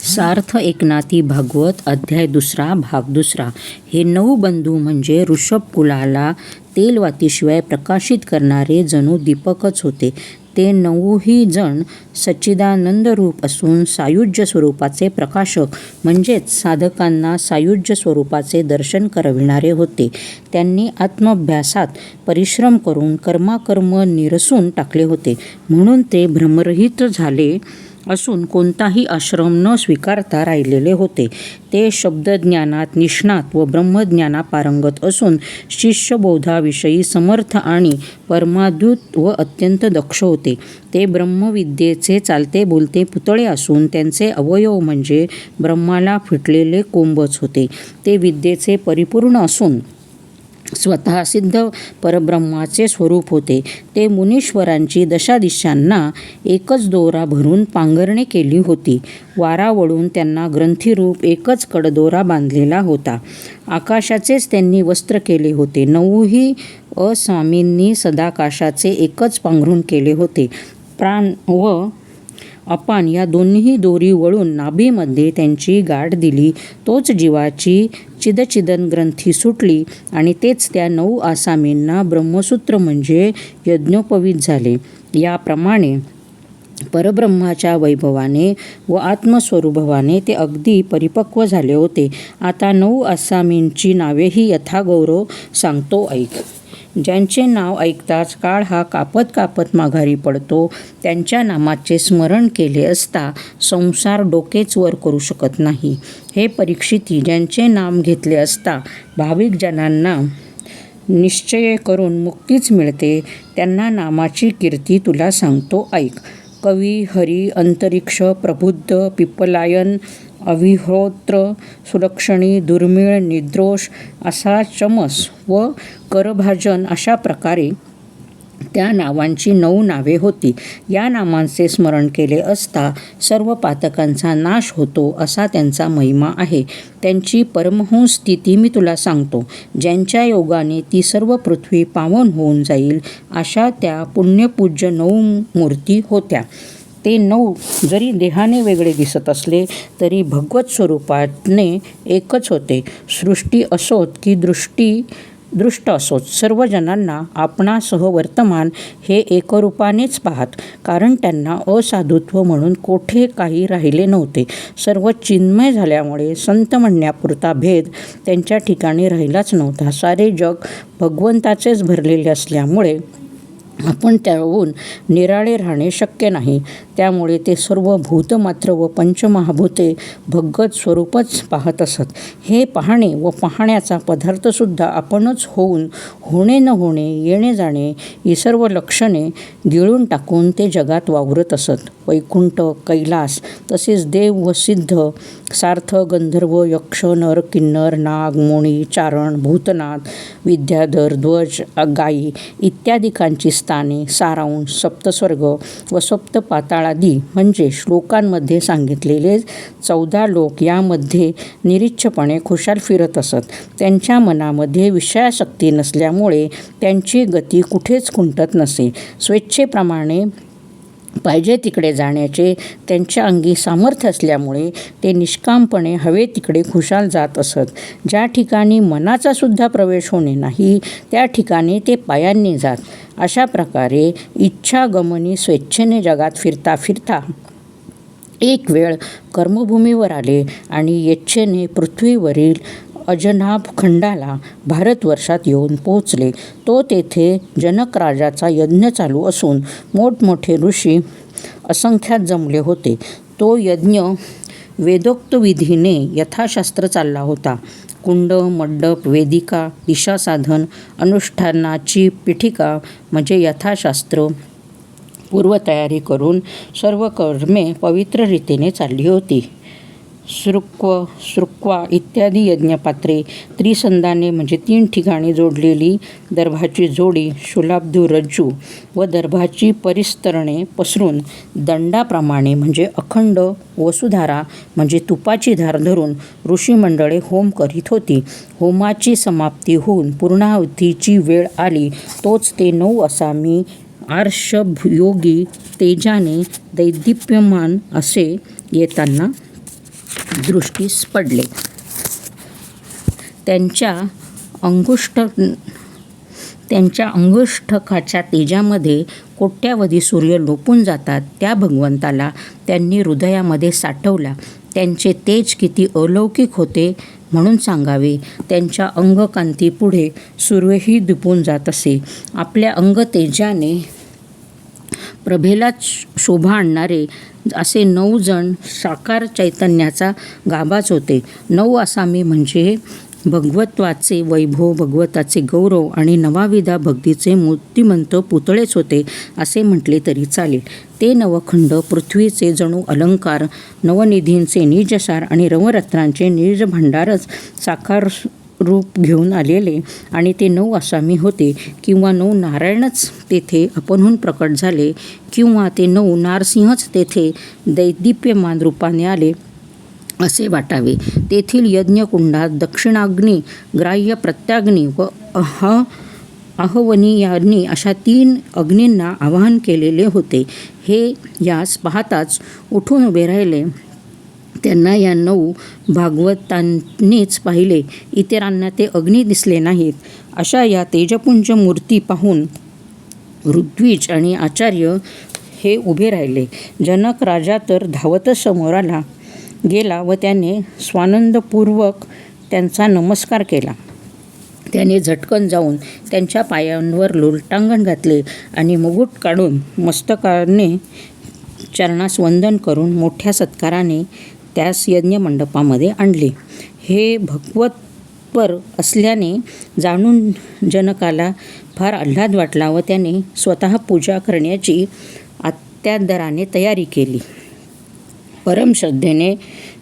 सार्थ एकनाथी भागवत अध्याय 2 भाग 2. हे 9 बंधू म्हणजे ऋषभ कुलाला तेलवातीशिवाय प्रकाशित करणारे जणू दीपकच होते. ते 9ही जण सच्चिदानंद रूप असून सायुज्य स्वरूपाचे प्रकाशक म्हणजेच साधकांना सायुज्य स्वरूपाचे दर्शन करविणारे होते. त्यांनी आत्माभ्यासात परिश्रम करून कर्माकर्म निरसून टाकले होते, म्हणून ते भ्रमरहित झाले असून कोणताही आश्रम न स्वीकारता राहिलेले होते. ते शब्दज्ञानात निष्णात व ब्रह्मज्ञाना पारंगत असून शिष्यबोधाविषयी समर्थ आणि परमाद्भुत व अत्यंत दक्ष होते. ते ब्रह्मविद्येचे चालते बोलते पुतळे असून त्यांचे अवयव म्हणजे ब्रह्माला फिटलेले कोंबच होते. ते विद्येचे परिपूर्ण असून स्वतः सिद्ध परब्रह्माचे स्वरूप होते. ते मुनीश्वरांची दशादिशांना एकच दोरा भरून पांघरणे केली होती. वारा वळून त्यांना ग्रंथीरूप एकच कडदोरा बांधलेला होता. आकाशाचेच त्यांनी वस्त्र केले होते. 9ही अस्वामींनी सदाकाशाचे एकच पांघरून केले होते. प्राण व अपान या दोन्ही दोरी वळून नाभीमध्ये त्यांची गाठ दिली. तोच जीवाची चिदचिदन ग्रंथी सुटली आणि तेच त्या 9 आसामींना ब्रह्मसूत्र म्हणजे यज्ञोपवीत झाले. याप्रमाणे परब्रह्माच्या वैभवाने व आत्मस्वरूभावाने ते अगदी परिपक्व झाले होते. आता 9 आसामींची नावेही यथागौरव सांगतो, ऐक. ज्यांचे नाव ऐकताच काळ हा कापत कापत माघारी पडतो, त्यांच्या नामाचे स्मरण केले असता संसार डोकेच वर करू शकत नाही. हे परीक्षिती, ज्यांचे नाम घेतले असता भाविक जनांना निश्चय करून मुक्तीच मिळते, त्यांना नामाची कीर्ती तुला सांगतो, ऐक. कवी, हरी, अंतरिक्ष, प्रबुद्ध, पिप्पलायन, अविहोत्र, सुलक्षणी, दुर्मिळ, निर्दोष असा चमस व करभाजन अशा प्रकारे त्या नावांची 9 नावे होती. या नामांचे स्मरण केले असता सर्व पातकांचा नाश होतो असा त्यांचा महिमा आहे. त्यांची परमहंस स्थिती मी तुला सांगतो. ज्यांच्या योगाने ती सर्व पृथ्वी पावन होऊन जाईल अशा त्या पुण्यपूज्य 9 मूर्ती होत्या. ते 9 जरी देहाने वेगळे दिसत असले तरी भगवत स्वरूपाने एकच होते. सृष्टी असोत की दृष्ट असोत, सर्व जनांना आपणासह वर्तमान हे एकरूपानेच पाहत, कारण त्यांना असाधुत्व म्हणून कोठे काही राहिले नव्हते. सर्व चिन्मय झाल्यामुळे संत म्हणण्यापुरता भेद त्यांच्या ठिकाणी राहिलाच नव्हता. सारे जग भगवंताचेच भरलेले असल्यामुळे आपण त्याहून निराळे राहणे शक्य नाही. त्यामुळे ते सर्व भूतमात्र व पंचमहाभूते भगवत स्वरूपच पाहत असत. हे पाहणे व पाहण्याचा पदार्थसुद्धा आपणच होऊन होणे न होणे, येणे जाणे ही सर्व लक्षणे गिळून टाकून ते जगात वावरत असत. वैकुंठ, कैलास तसेच देव व सिद्ध, सार्थ, गंधर्व, यक्ष, नर, किन्नर, नाग, मुनी, चारण, भूतनाथ, विद्याधर, ध्वज, गायी इत्यादिकांची स्थाने, सारांश, सप्तस्वर्ग व सप्त पाताळादी म्हणजे श्लोकांमध्ये सांगितलेले 14 लोक यामध्ये निरीच्छपणे खुशाल फिरत असत. त्यांच्या मनामध्ये विषयासक्ती नसल्यामुळे त्यांची गती कुठेच खुंटत नसे. स्वेच्छेप्रमाणे पाहिजे तिकडे जाण्याचे त्यांच्या अंगी सामर्थ्य असल्यामुळे ते निष्कामपणे हवे तिकडे खुशाल जात असत. ज्या ठिकाणी मनाचा सुद्धा प्रवेश होणे नाही त्या ठिकाणी ते पायांनी जात. अशा प्रकारे इच्छागमनी स्वेच्छेने जगात फिरता फिरता एक वेळ कर्मभूमीवर आले आणि यच्छेने पृथ्वीवरील अजनाभ खंडाला भारतवर्षात येऊन पोहोचले. तो तेथे जनक राजाचा यज्ञ चालू असून मोठमोठे ऋषी असंख्यात जमले होते. तो यज्ञ वेदोक्त विधीने यथाशास्त्र चालला होता. कुंड, मंडप, वेदिका, दिशासाधन, अनुष्ठानाची पीठिका म्हणजे यथाशास्त्र पूर्वतयारी करून सर्व कर्मे पवित्र रीतीने चालली होती. सृक्वा इत्यादी यज्ञपात्रे, त्रिसंधाने म्हणजे 3 ठिकाणी जोडलेली दर्भाची जोडी, शूलाब्धू रज्जू व दर्भाची परिस्तरणे पसरून दंडाप्रमाणे म्हणजे अखंड वसुधारा म्हणजे तुपाची धार धरून ऋषीमंडळे होम करीत होती. होमाची समाप्ती होऊन पूर्णाहुतीची वेळ आली. तोच ते 9 आसामी आर्षभयोगी तेजाने दैदीप्यमान असे येताना दृष्टीस पडले. त्यांच्या अंगुष्ठकाच्या तेजामध्ये कोट्यावधी सूर्य लोपून जातात त्या भगवंताला त्यांनी हृदयामध्ये साठवला. त्यांचे तेज किती अलौकिक होते म्हणून सांगावे. त्यांच्या अंगकांतीपुढे सूर्यही दिपून जात असे. आपल्या अंगतेजाने प्रभेलाच शोभा आणणारे असे 9 जण साकार चैतन्याचा गाभाच होते. 9 आसामी म्हणजे भगवत्वाचे वैभव, भगवताचे गौरव आणि नवाविधा भक्तीचे मूर्तिमंत पुतळेच होते असे म्हटले तरी चालेल. ते नवखंड पृथ्वीचे जणू अलंकार, नवनिधींचे निजसार आणि रवरत्नांचे निज भांडारच साकार रूप घेऊन आलेले आणि ते 9 आसामी होते, किंवा 9 नारायणच तेथे आपणहून प्रकट झाले, किंवा ते 9 नारसिंहच तेथे दैदिप्यमान रूपाने आले असे वाटावे. तेथील यज्ञकुंडात दक्षिणाग्नी, ग्राह्य प्रत्याग्नी व आहवनीयाग्नी अशा 3 अग्नींना आवाहन केलेले होते. हे यास पाहताच उठून उभे राहिले. त्यांना या 9 भागवतांनीच पाहिले. इतरांना ते अग्नी दिसले नाहीत. अशा या तेजपुंज मूर्ती पाहून ऋत्विज आणि आचार्य हे उभे राहिले. जनक राजा तर धावतच समोर आला गेला व त्याने स्वानंदपूर्वक त्यांचा नमस्कार केला. त्याने झटकन जाऊन त्यांच्या पायांवर लोटांगण घातले आणि मुकुट काढून मस्तकाने चरणास वंदन करून मोठ्या सत्काराने त्यास यज्ञमंडपामध्ये आणले. हे भगवत्पर असल्याने जाणून जनकाला फार आल्हाद वाटला व त्याने स्वतः पूजा करण्याची अत्यादराने तयारी केली. परमश्रद्धेने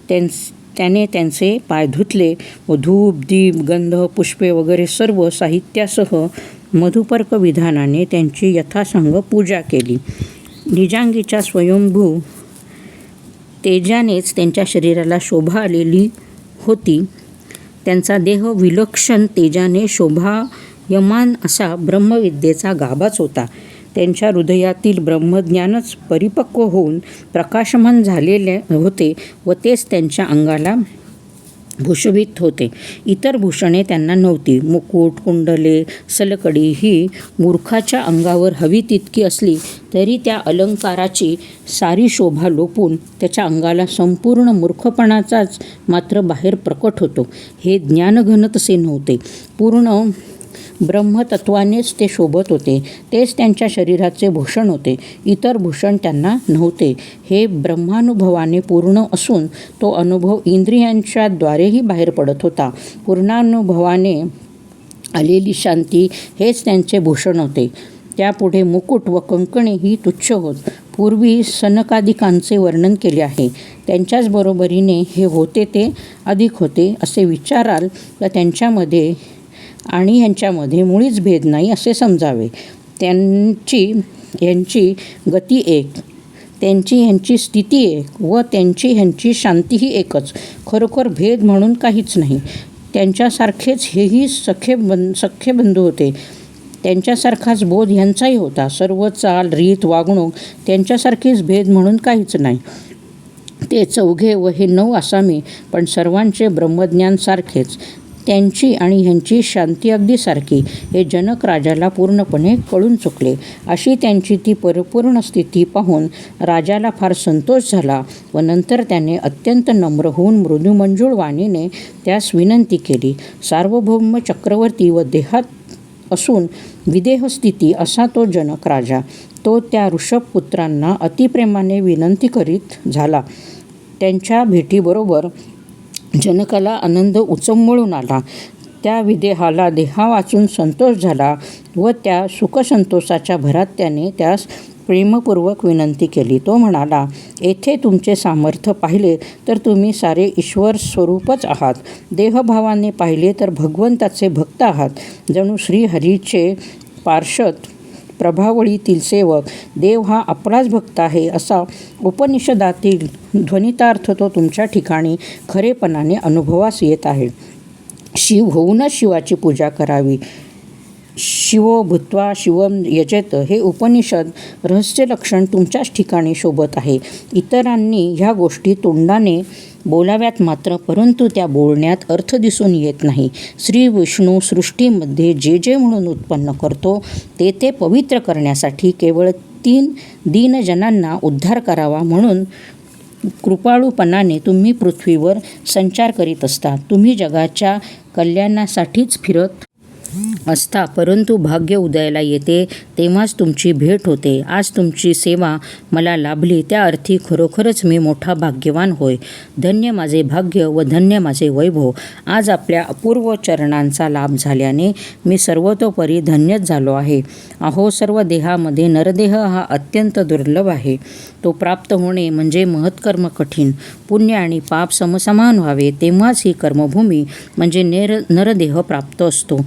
त्याने त्यांचे पाय धुतले व धूप, दीप, गंध, पुष्पे वगैरे सर्व साहित्यासह मधुपर्क विधानाने त्यांची यथासांग पूजा केली. निजांगीच्या स्वयंभू तेजानेच त्यांच्या शरीराला शोभा आलेली होती. त्यांचा देह विलक्षण तेजाने शोभायमान असा ब्रह्मविद्येचा गाभाच होता. त्यांच्या हृदयातील ब्रह्मज्ञानच परिपक्व होऊन प्रकाशमान झालेले होते व तेच त्यांच्या अंगाला भूषवित होते. इतर भूषणे त्यांना नव्हती. मुकुट, कुंडले, सलकडी ही मूर्खाच्या अंगावर हवी तितकी असली तरी त्या अलंकाराची सारी शोभा लोपून त्याच्या अंगाला संपूर्ण मूर्खपणाचाच मात्र बाहेर प्रकट होतो. हे ज्ञानघन तसे नव्हते. पूर्ण ब्रह्मतत्वानेच ते शोभत होते. तेच त्यांच्या शरीराचे भूषण होते. इतर भूषण त्यांना नव्हते. हे ब्रह्मानुभवाने पूर्ण असून तो अनुभव इंद्रियांच्या द्वारेही बाहेर पडत होता. पूर्णानुभवाने आलेली शांती हेच त्यांचे भूषण होते. त्यापुढे मुकुट व कंकणे ही तुच्छ होत. पूर्वी सनकादिकांचे वर्णन केले आहे. त्यांच्याच बरोबरीने हे होते ते अधिक होते असे विचाराल तर त्यांच्यामध्ये आणि ह्यांच्यामध्ये मुळीच भेद नाही असे समजावे. ह्यांची गती एक, त्यांची ह्यांची स्थिती एक व त्यांची ह्यांची शांतीही एकच. खरोखर भेद म्हणून काहीच नाही. त्यांच्यासारखेच हेही सख्खे बंधू होते. त्यांच्यासारखाच बोध ह्यांचाही होता. सर्व चाल, रीत, वागणूक त्यांच्यासारखीच भेद म्हणून काहीच नाही. ते 4घे व हे 9 आसामी पण सर्वांचे ब्रह्मज्ञान सारखेच. त्यांची आणि ह्यांची शांती अगदी सारखी हे जनक राजाला पूर्णपणे कळून चुकले. अशी त्यांची ती परिपूर्ण स्थिती पाहून राजाला फार संतोष झाला व नंतर त्याने अत्यंत नम्र होऊन मृदुमंजूळ वाणीने त्यास विनंती केली. सार्वभौम चक्रवर्ती व देहात असून विदेहस्थिती असा तो जनक राजा. तो त्या ऋषभपुत्रांना अतिप्रेमाने विनंती करीत झाला. त्यांच्या भेटीबरोबर जनकाला आनंद उचंबळून आला. त्या विदेहाला देहा वाचून संतोष झाला व त्या सुखसंतोषाच्या भरात त्याने त्यास प्रेमपूर्वक विनंती केली. तो म्हणाला, येथे तुमचे सामर्थ्य पाहिले तर तुम्ही सारे ईश्वर स्वरूपच आहात. देहभावाने पाहिले तर भगवंताचे भक्त आहात. जणू श्रीहरीचे पार्षद, प्रभावळीतील सेवक. देव हा आपलाच भक्त आहे असा उपनिषदातील ध्वनितार्थ तो तुमच्या ठिकाणी खरेपणाने अनुभवास येत आहे. शिव होऊनच शिवाची पूजा करावी. शिवो भूत्वा शिवम यजेत हे उपनिषद रहस्यलक्षण तुमच्याच ठिकाणी शोभत आहे. इतरांनी ह्या गोष्टी तोंडाने बोलाव्यात मात्र, परंतु त्या बोलण्यात अर्थ दिसून येत नाही. श्री विष्णू सृष्टीमध्ये जे जे म्हणून उत्पन्न करतो ते ते पवित्र करण्यासाठी केवळ 3 दीनजनांना उद्धार करावा म्हणून कृपाळूपणाने तुम्ही पृथ्वीवर संचार करीत असता. तुम्ही जगाच्या कल्याणासाठीच फिरत असता, परंतु भाग्य उदयाला येते तेव्हाच तुमची भेट होते. आज तुमची सेवा मला लाभली, त्या अर्थी खरोखरच मी मोठा भाग्यवान होय. धन्य माझे भाग्य व धन्य माझे वैभव. आज आपल्या अपूर्व चरणांचा लाभ झाल्याने मी सर्वतोपरी धन्यच झालो आहे. अहो, सर्व देहामध्ये नरदेह हा अत्यंत दुर्लभ आहे. तो प्राप्त होणे म्हणजे महत्कर्म कठीण. पुण्य आणि पाप समसमान व्हावे तेव्हाच ही कर्मभूमी म्हणजे नरदेह प्राप्त असतो.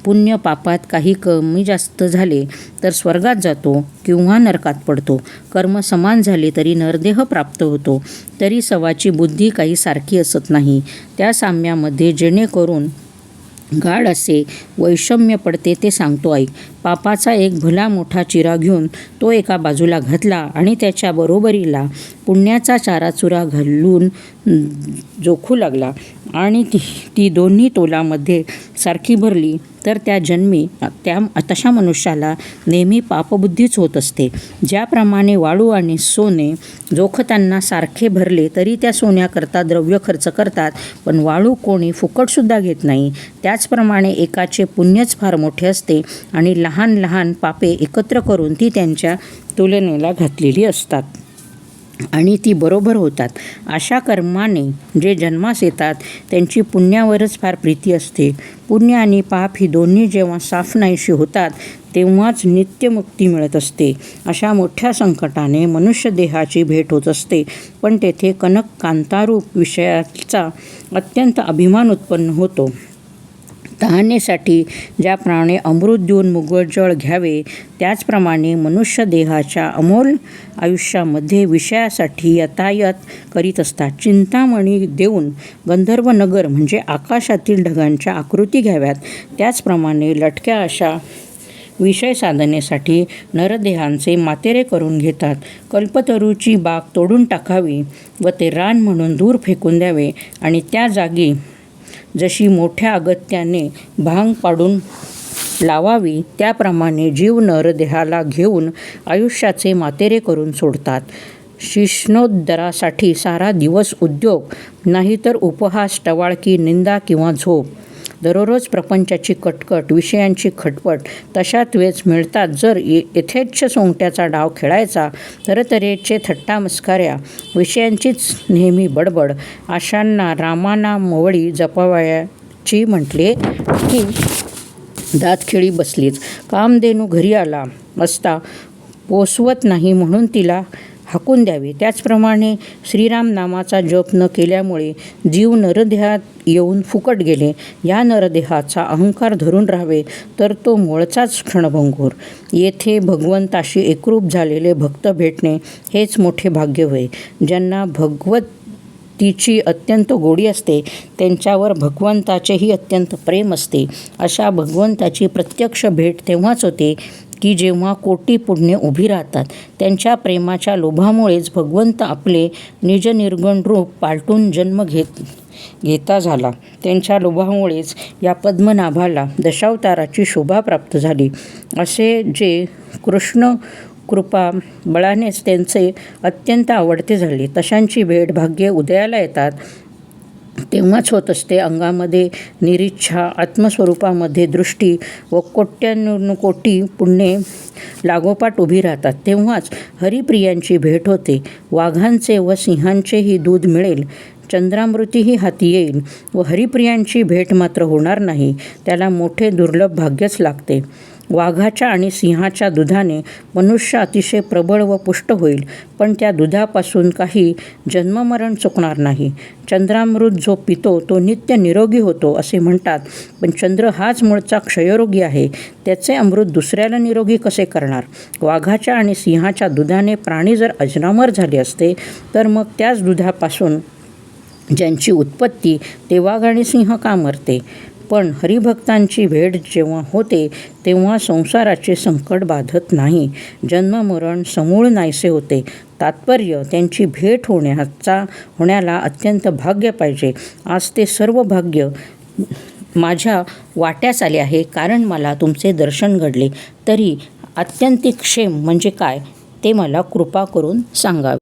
पुण्य पापात काही कमी जास्त झाले तर स्वर्गात जातो किंवा नरकात पडतो. कर्म समान झाले तरी नरदेह प्राप्त होतो. तरी सवाची बुद्धी काही सारखी असत नाही. त्या साम्यामध्ये जेणेकरून गाढ असे वैषम्य पडते ते सांगतो ऐक. पापाचा एक भला मोठा चिरा घेऊन तो एका बाजूला घातला आणि त्याच्या बरोबरीला पुण्याचा चाराचुरा घालून जोखू लागला आणि ती दोन्ही तोलामध्ये सारखी भरली तर त्या जन्मी तशा मनुष्याला नेहमी पापबुद्धीच होत असते. ज्याप्रमाणे वाळू आणि सोने जोखताना सारखे भरले तरी त्या सोन्याकरता द्रव्य खर्च करतात, पण वाळू कोणी फुकटसुद्धा घेत नाही. त्याचप्रमाणे एकाचे पुण्यच फार मोठे असते आणि लहान लहान पापे एकत्र करून ती त्यांच्या तुलनेला घातलेली असतात आणि ती बरोबर होतात. अशा कर्माने जे जन्मास येतात त्यांची पुण्यावरच फार प्रीती असते. पुण्य आणि पाप ही दोन्ही जेव्हा साफ नाहीशी होतात तेव्हाच नित्यमुक्ती मिळत असते. अशा मोठ्या संकटाने मनुष्य देहाची भेट होत असते, पण तेथे कनक कांतारूप विषयाचा अत्यंत अभिमान उत्पन्न होतो. तहानेसाठी ज्याप्रमाणे अमृत देऊन मुगळ जळ घ्यावे, त्याचप्रमाणे मनुष्य देहाच्या अमोल आयुष्यामध्ये विषयासाठी यतायत करीत असतात. चिंतामणी देऊन गंधर्व नगर म्हणजे आकाशातील ढगांच्या आकृती घ्याव्यात. त्याचप्रमाणे लटक्या अशा विषय साधनेसाठी नरदेहांचे मातेरे करून घेतात. कल्पतरूची बाग तोडून टाकावी व ते रान म्हणून दूर फेकून द्यावे आणि त्या जागी जशी मोठ्या अगत्याने भांग पाडून लावावी, त्याप्रमाणे जीव नरदेहाला घेऊन आयुष्याचे मातेरे करून सोडतात. शिष्णोद्धरासाठी सारा दिवस उद्योग, नाहीतर उपहास, टवाळकी, निंदा किंवा झोप. दररोज प्रपंचाची कटकट, विषयांची खटपट. तशात वेळेस मिळतात जर यथेच्छ सोंगट्याचा डाव खेळायचा, तऱ्हेतऱ्हेचे थट्टा मस्कऱ्या, विषयांचीच नेहमी बडबड. अशांना रामानामवळी जपावयाची म्हटले की दातखिळी बसलीच. कामधेनू घरी आला असता पोसवत नाही म्हणून तिला हाकून द्यावे. त्याचप्रमाणे श्रीराम नामाचा जप न केल्यामुळे जीव नरदेहात येऊन फुकट गेले. या नरदेहाचा अहंकार धरून राहावे तर तो मूळचाच क्षणभंगूर. येथे भगवंताशी एकरूप झालेले भक्त भेटणे हेच मोठे भाग्य होय. ज्यांना भगवतीची अत्यंत गोडी असते त्यांच्यावर भगवंताचेही अत्यंत प्रेम असते. अशा भगवंताची प्रत्यक्ष भेट तेव्हाच होते की जेव्हा कोटी पुण्य उभी राहतात. त्यांच्या प्रेमाच्या लोभामुळेच भगवंत आपले निजनिर्गुण रूप पालटून जन्म घेता झाला. त्यांच्या लोभामुळेच या पद्मनाभाला दशावताराची शोभा प्राप्त झाली. असे जे कृष्ण कृपा बळानेच त्यांचे अत्यंत आवडते झाले, तशांची भेट भाग्य उदयाला येतात तेव्हाच होत असते. अंगामध्ये निरीच्छा, आत्मस्वरूपामध्ये दृष्टी व कोट्यानुकोटी पुण्ये लागोपाठ उभी राहतात तेव्हाच हरिप्रियांची भेट होते. वाघांचे व सिंहांचेही दूध मिळेल, चंद्रामृतीही हाती येईल व हरिप्रियांची भेट मात्र होणार नाही. त्याला मोठे दुर्लभ भाग्यच लागते. वाघाच्या आणि सिंहाच्या दुधाने मनुष्य अतिशय प्रबळ व पुष्ट होईल, पण त्या दुधापासून काही जन्ममरण चुकणार नाही. चंद्रामृत जो पितो तो नित्य निरोगी होतो असे म्हणतात, पण चंद्र हाच मूळचा क्षयरोगी आहे. त्याचे अमृत दुसऱ्याला निरोगी कसे करणार? वाघाच्या आणि सिंहाच्या दुधाने प्राणी जर अजरामर झाले असते तर मग त्याच दुधापासून ज्यांची उत्पत्ती ते वाघ आणि सिंह का मरते? पण हरिभक्तांची भेट जेव्हा होते तेव्हा संसाराचे संकट बाधत नाही. जन्ममरण समूळ नाहीसे होते. तात्पर्य त्यांची भेट होण्याला अत्यंत भाग्य पाहिजे. आज ते सर्व भाग्य माझ्या वाट्यास आले आहे, कारण मला तुमचे दर्शन घडले. तरी आत्यंतिक क्षेम म्हणजे काय ते मला कृपा करून सांगावे.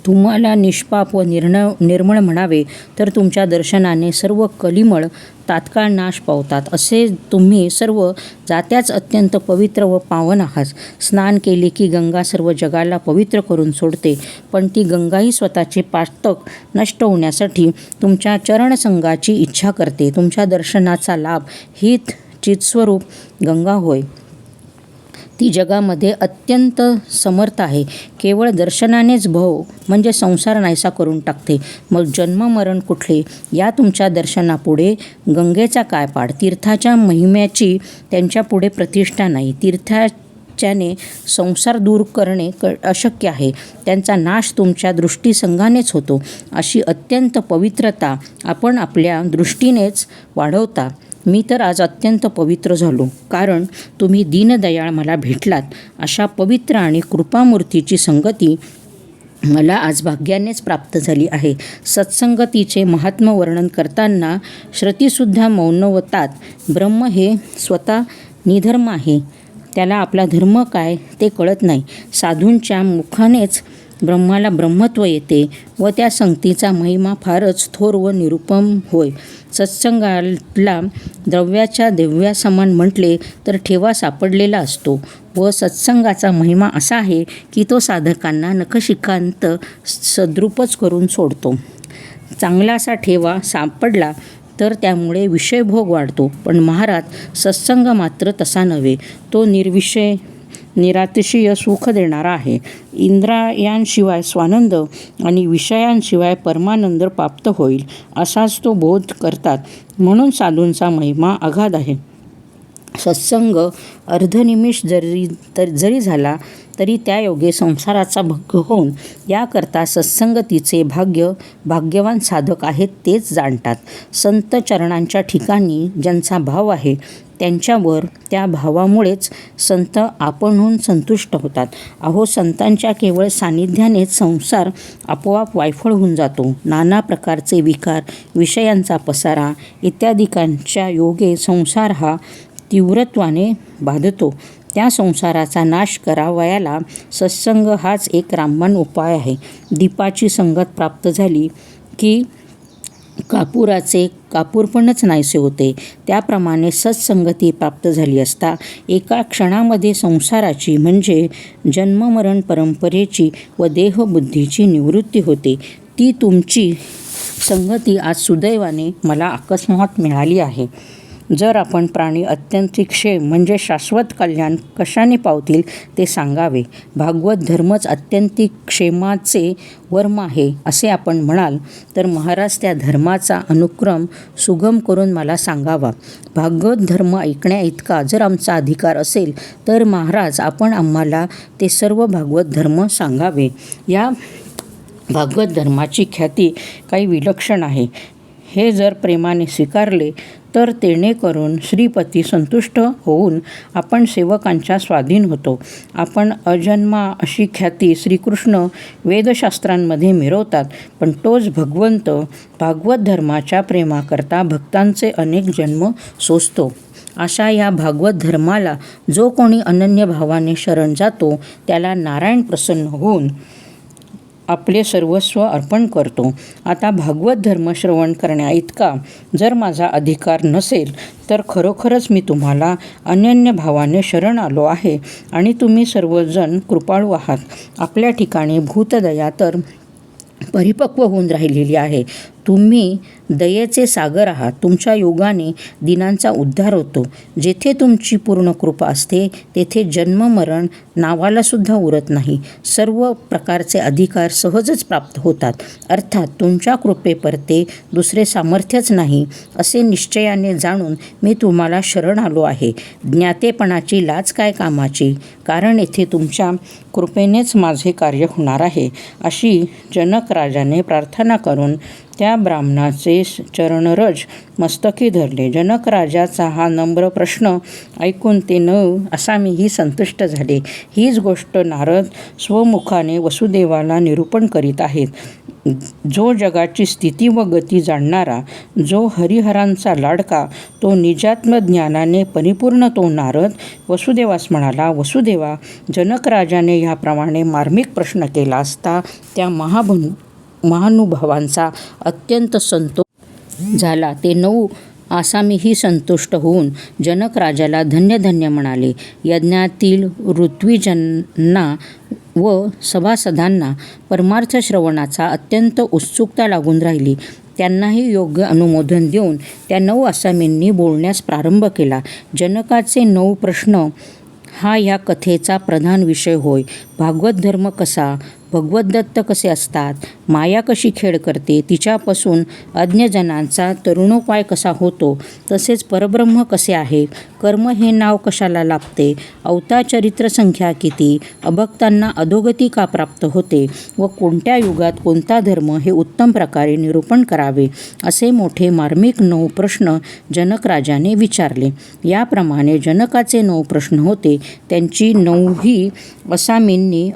तुम्हाला निष्पाप व निर्मळ म्हणावे तर तुमच्या दर्शनाने सर्व कलिमळ तात्काळ नाश पावतात. असे तुम्ही सर्व जात्याच अत्यंत पवित्र व पावन आहात. स्नान केले की गंगा सर्व जगाला पवित्र करून सोडते, पण ती गंगाही स्वतःचे पातक नष्ट होण्यासाठी तुमच्या चरणसंगाची इच्छा करते. तुमच्या दर्शनाचा लाभ ही चित्स्वरूप गंगा होय. ती जगामध्ये अत्यंत समर्थ आहे. केवळ दर्शनानेच भव म्हणजे संसार नाहीसा करून टाकते. मग जन्ममरण कुठले या तुमच्या दर्शनापुढे गंगेचा काय पाड. तीर्थाच्या महिम्याची त्यांच्यापुढे प्रतिष्ठा नाही. तीर्थाच्याने संसार दूर करणे अशक्य आहे. त्यांचा नाश तुमच्या दृष्टीसंगानेच होतो. अशी अत्यंत पवित्रता आपण आपल्या दृष्टीनेच वाढवता. मी तर आज अत्यंत पवित्र झालो, कारण तुम्ही दीनदयाळ मला भेटलात. अशा पवित्र आणि कृपामूर्तीची संगती मला आज भाग्यानेच प्राप्त झाली आहे. सत्संगतीचे महात्म्य वर्णन करताना श्रुतीसुद्धा मौनवतात. ब्रह्म हे स्वतः निधर्म आहे. त्याला आपला धर्म काय ते कळत नाही. साधूंच्या मुखानेच ब्रह्माला ब्रह्मत्व येते व त्या संगतीचा महिमा फारच थोर व निरुपम होय. सत्संगाला द्रव्याच्या दिव्यासमान म्हटले तर ठेवा सापडलेला असतो व सत्संगाचा महिमा असा आहे की तो साधकांना नखशिखांत सद्रूपच करून सोडतो. चांगला असा ठेवा सापडला तर त्यामुळे विषयभोग वाढतो, पण महाराज सत्संग मात्र तसा नव्हे. तो निर्विषय निरातिशय सुख देणारा आहे. इंद्रियांशिवाय स्वानंद आणि विषयांशिवाय परमानंद प्राप्त होईल असाच तो बोध करतात. म्हणून साधूंचा महिमा अगाध आहे. सत्संग अर्धनिमिष जरी झाला तरी त्या योगे संसाराचा भंग होऊन याकरता सत्संगतीचे भाग्यवान साधक आहेत तेच जाणतात. संत चरणांच्या ठिकाणी ज्यांचा भाव आहे त्यांच्यावर त्या भावामुळेच संत आपणहून संतुष्ट होतात. अहो, संतांच्या केवळ सान्निध्यानेच संसार आपोआप वायफळ होऊन जातो. नाना प्रकारचे विकार, विषयांचा पसारा इत्यादिकांच्या योगे संसार हा तीव्रत्वाने बाधतो. त्या संसाराचा नाश करावयाला सत्संग हाच एक रामबाण उपाय आहे. दीपाची संगत प्राप्त झाली की कापूराचे कापूरपणच नाहीसे होते. त्याप्रमाणे सत्संगती प्राप्त झाली असता एका क्षणामध्ये संसाराची म्हणजे जन्ममरण परंपरेची व देहबुद्धीची निवृत्ती होते. ती तुमची संगती आज सुदैवाने मला अकस्मात मिळाली आहे. जर आपण प्राणी अत्यंतिक क्षेम म्हणजे शाश्वत कल्याण कशाने पावतील ते सांगावे. भागवत धर्मच अत्यंतिक क्षेमाचे वर्म आहे असे आपण म्हणाल तर महाराज त्या धर्माचा अनुक्रम सुगम करून मला सांगावा. भागवत धर्म ऐकण्या इतका जर आमचा अधिकार असेल तर महाराज आपण आम्हाला ते सर्व भागवत धर्म सांगावे. या भागवत धर्माची ख्याती काही विलक्षण आहे. हे जर प्रेमाने स्वीकारले तर तेणेकरून श्रीपती संतुष्ट होऊन आपण सेवकांच्या स्वाधीन होतो. आपण अजन्मा अशी ख्याती श्रीकृष्ण वेदशास्त्रांमध्ये मिरवतात, पण तोच भगवंत भागवत धर्माच्या प्रेमाकरता भक्तांचे अनेक जन्म सोसतो. अशा या भागवत धर्माला जो कोणी अनन्य भावाने शरण जातो त्याला नारायण प्रसन्न होऊन आपले सर्वस्व अर्पण करतो. आता भागवत धर्म श्रवण करण्या इतका जर माझा अधिकार नसेल तर खरोखरच मी तुम्हाला अनन्य भावाने शरण आलो आहे आणि तुम्ही सर्वजण कृपाळू आहात. आपल्या ठिकाणी भूतदया तर परिपक्व होऊन राहिलेली आहे. तुम्ही दयेचे सागर आहात. तुमच्या योगाने दिनांचा उद्धार होतो. जेथे तुमची पूर्ण कृपा असते तेथे जन्ममरण नावालासुद्धा उरत नाही. सर्व प्रकारचे अधिकार सहजच प्राप्त होतात. अर्थात तुमच्या कृपेपरते दुसरे सामर्थ्यच नाही असे निश्चयाने जाणून मी तुम्हाला शरण आलो आहे. ज्ञातेपणाची लाज काय कामाची, कारण येथे तुमच्या कृपेनेच माझे कार्य होणार आहे. अशी जनक राजाने प्रार्थना करून त्या ब्राह्मणाचे चरणरज मस्तकी धरले. जनक राजाचा हा नम्र प्रश्न ऐकून ते असामीही संतुष्ट झाले. हीच गोष्ट नारद स्वमुखाने वसुदेवाला निरूपण करीत आहेत. जो जगाची स्थिती व गती जाणणारा, जो हरिहरांचा लाडका, तो निजात्म ज्ञानाने परिपूर्ण तो नारद वसुदेवास म्हणाला, वसुदेवा, जनक राजाने ह्याप्रमाणे मार्मिक प्रश्न केला असता त्या महानुभावांचा अत्यंत संतोष झाला. ते 9 आसामीही संतुष्ट होऊन जनक राजाला धन्य धन्य म्हणाले. यज्ञातील ऋत्विजांना व सभासदांना परमार्थ श्रवणाचा अत्यंत उत्सुकता लागून राहिली. त्यांनाही योग्य अनुमोदन देऊन त्या 9 आसामींनी बोलण्यास प्रारंभ केला. जनकाचे 9 प्रश्न हा या कथेचा प्रधान विषय होय. भागवत धर्म कसा, भगवद्दत्त कसे असतात, माया कशी खेळ करते, तिच्यापासून अज्ञजनांचा तरुणोपाय कसा होतो, तसेच परब्रह्म कसे आहे, कर्म हे नाव कशाला लाभते, अवतार चरित्र संख्या किती, अभक्तांना अधोगती का प्राप्त होते व कोणत्या युगात कोणता धर्म हे उत्तम प्रकारे निरूपण करावे, असे मोठे मार्मिक 9 प्रश्न जनक राजाने विचारले. याप्रमाणे जनकाचे 9 प्रश्न होते. त्यांची 9ही आसामींनी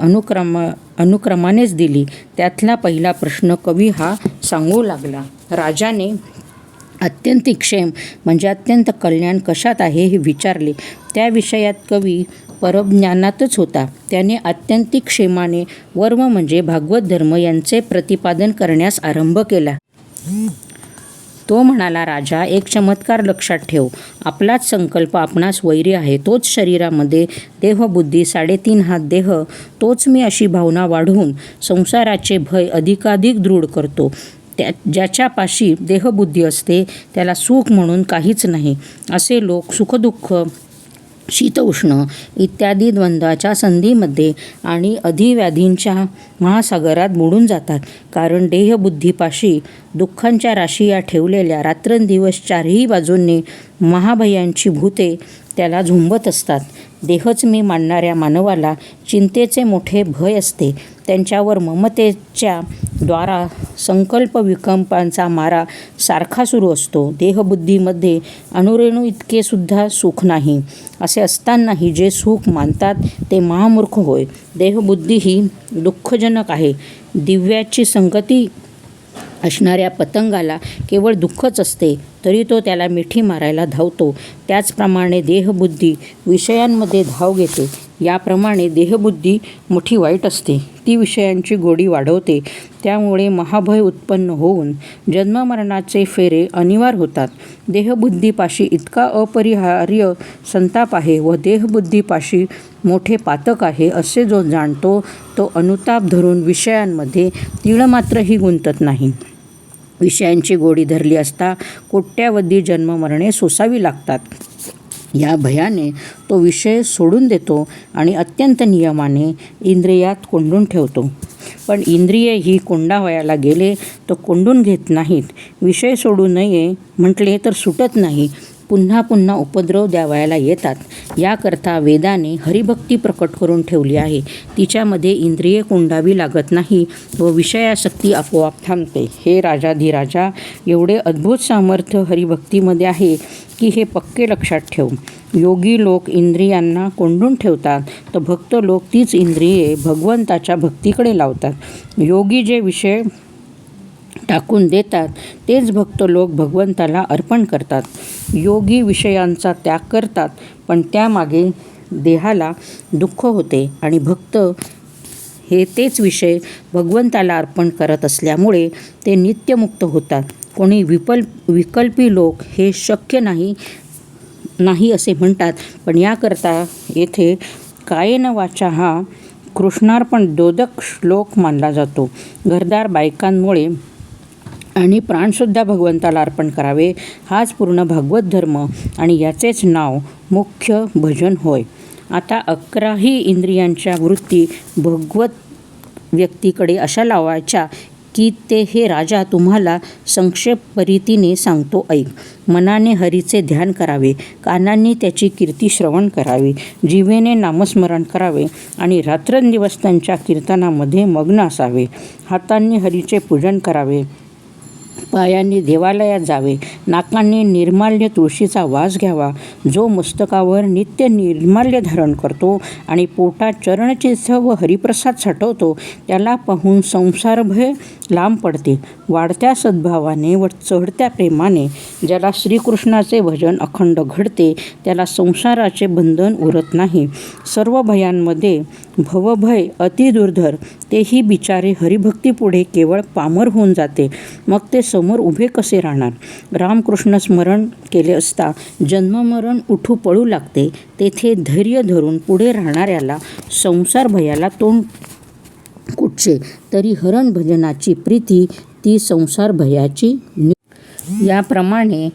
अनुक्रमानेच दिली. त्यातला पहिला प्रश्न कवी हा सांगू लागला. राजाने अत्यंतिक क्षेम म्हणजे अत्यंत कल्याण कशात आहे हे विचारले. त्या विषयात कवी परज्ञानातच होता. त्याने अत्यंतिक क्षेमाने वर्म म्हणजे भागवत धर्म यांचे प्रतिपादन करण्यास आरंभ केला. तो म्हणाला, राजा, एक चमत्कार लक्षात ठेव. आपलाच संकल्प आपणास वैरी आहे. तोच शरीरामध्ये देहबुद्धी 3.5 हात देह, तोच मी अशी भावना वाढवून संसाराचे भय अधिकाधिक दृढ करतो. ज्याच्यापाशी देहबुद्धी असते त्याला सुख म्हणून काहीच नाही. असे लोक सुखदुःख, शीतउष्ण इत्यादी द्वंद्वाच्या संधीमध्ये आणि अधिव्याधींच्या महासागरात बुडून जातात. कारण देहबुद्धीपाशी दुःखांच्या राशिया ठेवलेल्या रात्रंदिवस 4ही बाजूंनी महाभयांची भूते त्याला झुंबत असतात. देहच मी मानणाऱ्या मानवाला चिंतेचे मोठे भय असते. त्यांच्यावर ममतेच्या द्वारा संकल्प विकंपांचा मारा सारखा सुरू असतो. देहबुद्धीमध्ये अणुरेणू इतके सुद्धा सुख नाही. असे असतानाही जे सुख मानतात ते महामूर्ख होय. देहबुद्धी ही दुःखजनक आहे. दिव्याची संगती असणाऱ्या पतंगाला केवळ दुःखच असते, तरी तो त्याला मिठी मारायला धावतो. त्याचप्रमाणे देहबुद्धी विषयांमध्ये धाव घेते. याप्रमाणे देहबुद्धी मोठी वाईट असते. ती विषयांची गोडी वाढवते. त्यामुळे महाभय उत्पन्न होऊन जन्ममरणाचे फेरे अनिवार्य होतात. देहबुद्धीपाशी इतका अपरिहार्य संताप आहे व देहबुद्धीपाशी मोठे पातक आहे असे जो जाणतो तो अनुताप धरून विषयांमध्ये तीळमात्रही गुंतत नाही. विषयांची गोडी धरली असता कोट्यावधी जन्ममरणे सोसावी लागतात. या भयाने तो विषय सोडून देतो आणि अत्यंत नियमाने इंद्रियात कोंडून ठेवतो. पण इंद्रिये ही कोंडावयाला गेले तर कोंडून घेत नाहीत. विषय सोडू नये म्हटले तर सुटत नाही. पुन्हा पुन्हा उपद्रव द्यावयाला येतात. याकरता वेदाने हरिभक्ती प्रकट करून ठेवली आहे. तिच्यामध्ये इंद्रिये कोंडावी लागत नाही व विषयासक्ती आपोआप थांबते. हे राजाधिराजा, एवढे अद्भुत सामर्थ्य हरिभक्तीमध्ये आहे की हे पक्के लक्षात ठेव. योगी लोक इंद्रियांना कोंडून ठेवतात तर भक्त लोक तीच इंद्रिये भगवंताच्या भक्तीकडे लावतात. योगी जे विषय टाकून देतात तेच भक्त लोक भगवंताला अर्पण करतात. योगी विषयांचा त्याग करतात, पण त्यामागे देहाला दुःख होते आणि भक्त हे तेच विषय भगवंताला अर्पण करत असल्यामुळे ते नित्यमुक्त होतात. कोणी विकल्पी लोक हे शक्य नाही असे म्हणतात, पण याकरता येथे कायेन वाचा हा कृष्णार्पण दोदक श्लोक मानला जातो. घरदार बायकांमुळे आणि प्राणसुद्धा भगवंताला अर्पण करावे, हाच पूर्ण भागवत धर्म आणि याचेच नाव मुख्य भजन होय. आता 11ही इंद्रियांच्या वृत्ती भगवत व्यक्तीकडे अशा लावायच्या की ते, हे राजा, तुम्हाला संक्षेप रीतीने सांगतो ऐक. मनाने हरीचे ध्यान करावे, कानांनी त्याची कीर्ती श्रवण करावी, जिभेने नामस्मरण करावे आणि रात्रंदिवस त्यांच्या कीर्तनामध्ये मग्न असावे. हातांनी हरीचे पूजन करावे, पायांनी देवालयात जावे, नाकाने निर्माल्य तुळशीचा वास घ्यावा. जो मस्तकावर नित्य निर्माल्य धारण करतो आणि पोटात चरणचिन्ह व हरिप्रसाद साठवतो त्याला पाहून संसारभय लांब पडते. वाढत्या सद्भावाने व चढत्या प्रेमाने ज्याला श्रीकृष्णाचे भजन अखंड घडते त्याला संसाराचे बंधन उरत नाही. सर्व भयांमध्ये भवभय अति दुर्धर, तेही बिचारे हरिभक्तीपुढे केवळ पामर होऊन जाते. मग ते समोर उभे कसे राहणार? रामकृष्ण स्मरण केले असता जन्ममरण उठू पळू लागते. तेथे धैर्य धरून पुढे राहणाऱ्याला संसार भयाला तोंड कुठचे, तरी हरण भजनाची प्रीती ती संसार भयाची. याप्रमाणे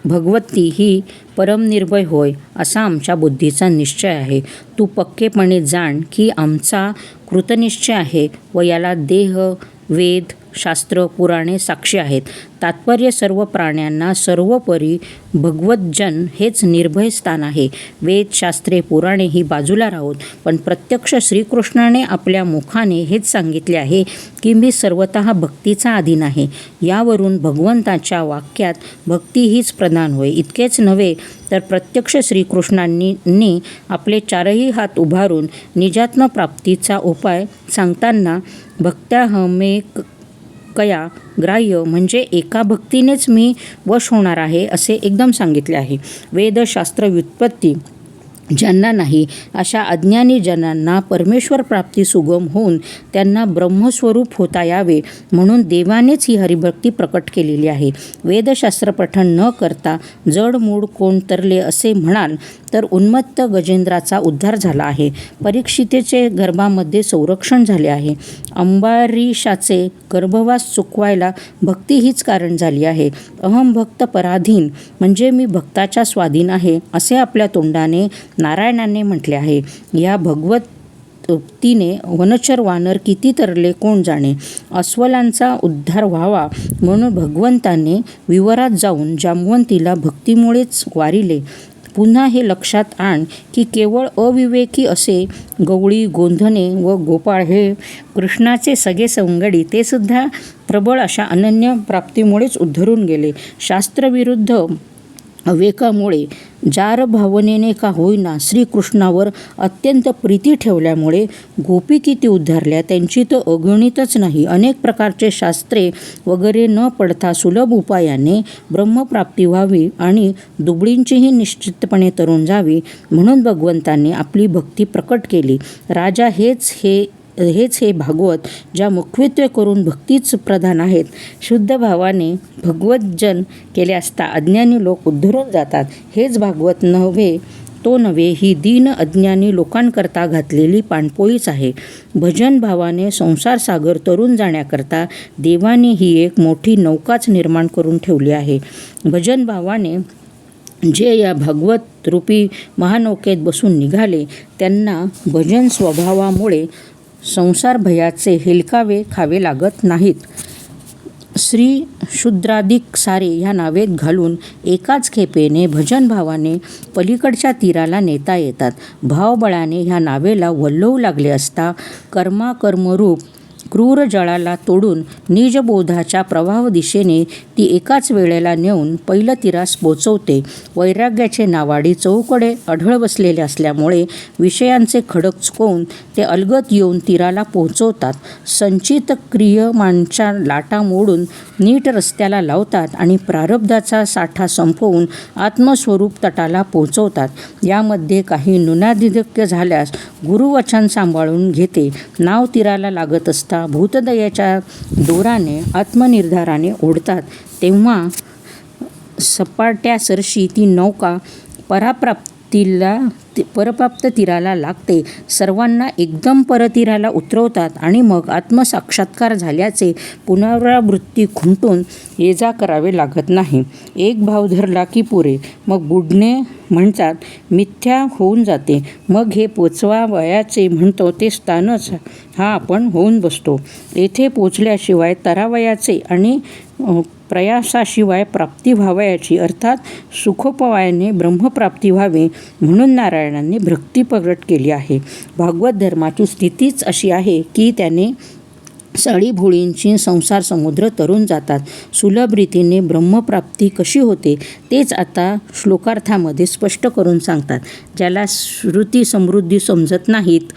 भगवती ही परमनिर्भय होय असा आमच्या बुद्धीचा निश्चय आहे. तू पक्केपणे जाण की आमचा कृतनिश्चय आहे व याला देह, वेद, शास्त्र, पुराणे साक्षी आहेत. तात्पर्य सर्व प्राण्यांना सर्वोपरी भगवतजन हेच निर्भय स्थान आहे. वेद, शास्त्रे, पुराणे ही बाजूला राहोत, पण प्रत्यक्ष श्रीकृष्णाने आपल्या मुखाने हेच सांगितले आहे की मी सर्वतः भक्तीचा अधीन आहे. यावरून भगवंताच्या वाक्यात भक्ती हीच प्रधान होय. इतकेच नव्हे तर प्रत्यक्ष श्रीकृष्णांनी आपले चारही हात उभारून निजात्म प्राप्तीचा उपाय सांगताना भक्त्याहमेकया ग्राह्य म्हणजे एका भक्तीनेच मी वश होणार आहे असे एकदम सांगितले आहे. वेदशास्त्र व्युत्पत्ती ज्यांना नाही अशा अज्ञानी जनांना परमेश्वर प्राप्ती सुगम होऊन त्यांना ब्रह्मस्वरूप होता यावे म्हणून देवानेच ही हरिभक्ती प्रकट केलेली आहे. वेदशास्त्र पठण न करता जडमूड कोण तरले असे म्हणाल तर उन्मत्त गजेंद्राचा उद्धार झाला आहे. परीक्षितेचे गर्भामध्ये संरक्षण झाले आहे. अंबारीशाचे गर्भवास चुकवायला भक्ती हीच कारण झाली आहे. अहम भक्त पराधीन म्हणजे मी भक्ताच्या स्वाधीन आहे असे आपल्या तोंडाने नारायणाने म्हटले आहे. या भगवतीने वनचर वानर किती तरले कोण जाणे. अस्वलांचा उद्धार व्हावा म्हणून भगवंताने विवरात जाऊन जांबवंतीला भक्तीमुळेच वारिले. पुन्हा हे लक्षात आण की केवळ अविवेकी असे गवळी, गोंधणे व गोपाळ हे कृष्णाचे सगळे संगडी ते सुद्धा प्रबळ अशा अनन्य प्राप्तीमुळेच उद्धरून गेले. शास्त्रविरुद्ध अविवेकामुळे जार भावनेने का होईना श्रीकृष्णावर अत्यंत प्रीती ठेवल्यामुळे गोपी किती उद्धारल्या त्यांची तर अगणितच नाही. अनेक प्रकारचे शास्त्रे वगैरे न पडता सुलभ उपायाने ब्रह्मप्राप्ती व्हावी आणि दुबळींचीही निश्चितपणे तरुण जावी म्हणून भगवंतांनी आपली भक्ती प्रकट केली. राजा हेच हे भागवत ज्या मुखवित्वे करून भक्तीच प्रधान आहेत. शुद्ध भावाने भगवतजन केले असता अज्ञानी लोक उद्धरून जातात. हेच भागवत नव्हे तो नव्हे ही दीन अज्ञानी लोकांकरता घातलेली पाणपोईच आहे. भजन भावाने संसार सागर तरून जाण्याकरता देवाने ही एक मोठी नौकाच निर्माण करून ठेवली आहे. भजन भावाने जे या भागवत रूपी महानौकेत बसून निघाले त्यांना भजन स्वभावामुळे संसार भयाचे हेलकावे खावे लागत नाहीत. श्री शूद्रादिक सारे ह्या नावेत घालून एकाच खेपेने भजन भावाने पलीकडच्या तीराला नेता येतात. भावबळाने ह्या नावेला वल्लवू लागले असता कर्माकर्मरूप क्रूर जळाला तोडून निजबोधाच्या प्रवाह दिशेने ती एकाच वेळेला नेऊन पैल तीरास पोचवते. वैराग्याचे नावाडी चौकडे अढळ बसलेले असल्यामुळे विषयांचे खडक चुकवून ते अलगद येऊन तीराला पोहोचवतात. संचित क्रियमांच्या लाटा मोडून नीट रस्त्याला लावतात आणि प्रारब्धाचा साठा संपवून आत्मस्वरूप तटाला पोहोचवतात. यामध्ये काही न्यूनाधिक्य झाल्यास गुरुवचन सांभाळून घेते. नाव तीराला लागत असता भूतदयेच्या दोराने आत्मनिर्धाराने ओढतात. तेव्हा सपाट्यासरशी ती नौका परप्राप्त तीराला लागते. सर्वांना एकदम परतीराला उतरवतात आणि मग आत्मसाक्षात्कार झाल्याचे पुनरावृत्ती खुंटून ये जा करावे लागत नाही. एक भाव धरला की पुरे. मग बुडणे म्हणतात मिथ्या होऊन जाते. मग हे पोचवावयाचे म्हणतो ते स्थानच हा आपण होऊन बसतो. येथे पोचल्याशिवाय तरावयाचे आणि प्रयासाशिवाय प्राप्ती व्हावयाची अर्थात सुखोपायाने ब्रह्मप्राप्ती व्हावी म्हणून नारायणांनी भक्ती प्रगट केली आहे. भागवत धर्माची स्थितीच अशी आहे की त्याने सळीभोळींची संसार समुद्र तरून जातात. सुलभ रीतीने ब्रह्मप्राप्ती कशी होते तेच आता श्लोकार्थामध्ये स्पष्ट करून सांगतात. ज्याला श्रुती समृद्धी समजत नाहीत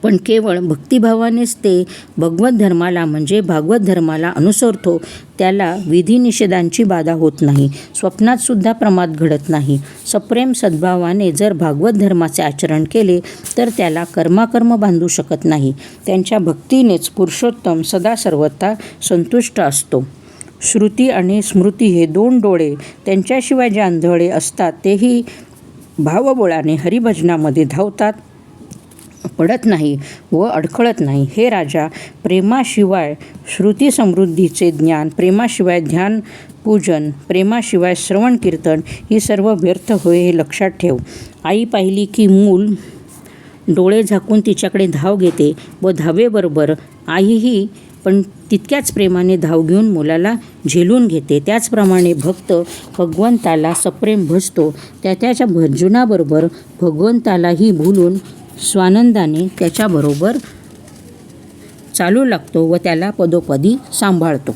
पण केवळ भक्तिभावानेच ते भगवत धर्माला म्हणजे भागवत धर्माला अनुसरतो त्याला विधिनिषेधांची बाधा होत नाही. स्वप्नात सुद्धा प्रमाद घडत नाही. सप्रेम सद्भावाने जर भागवत धर्माचे आचरण केले तर त्याला कर्माकर्म बांधू शकत नाही. त्यांच्या भक्तीनेच पुरुषोत्तम सदा सर्वथा संतुष्ट असतो. श्रुती आणि स्मृती हे दोन डोळे त्यांच्याशिवाय जे आंधळे असतात तेही भावबळाने हरिभजनामध्ये धावतात, पडत नाही व अडखळत नाही. हे राजा, प्रेमाशिवाय श्रुती समृद्धीचे ज्ञान, प्रेमाशिवाय ध्यान पूजन, प्रेमाशिवाय श्रवण कीर्तन ही सर्व व्यर्थ होय हे लक्षात ठेव. आई पाहिली की मूल डोळे झाकून तिच्याकडे धाव घेते व धावेबरोबर आईही पण तितक्याच प्रेमाने धाव घेऊन मुलाला झेलून घेते. त्याचप्रमाणे भक्त भगवंताला सप्रेम भजतो. त्याच्या भजनाबरोबर भगवंतालाही भुलून स्वानंदाने त्याच्याबरोबर चालू लागतो व त्याला पदोपदी सांभाळतो.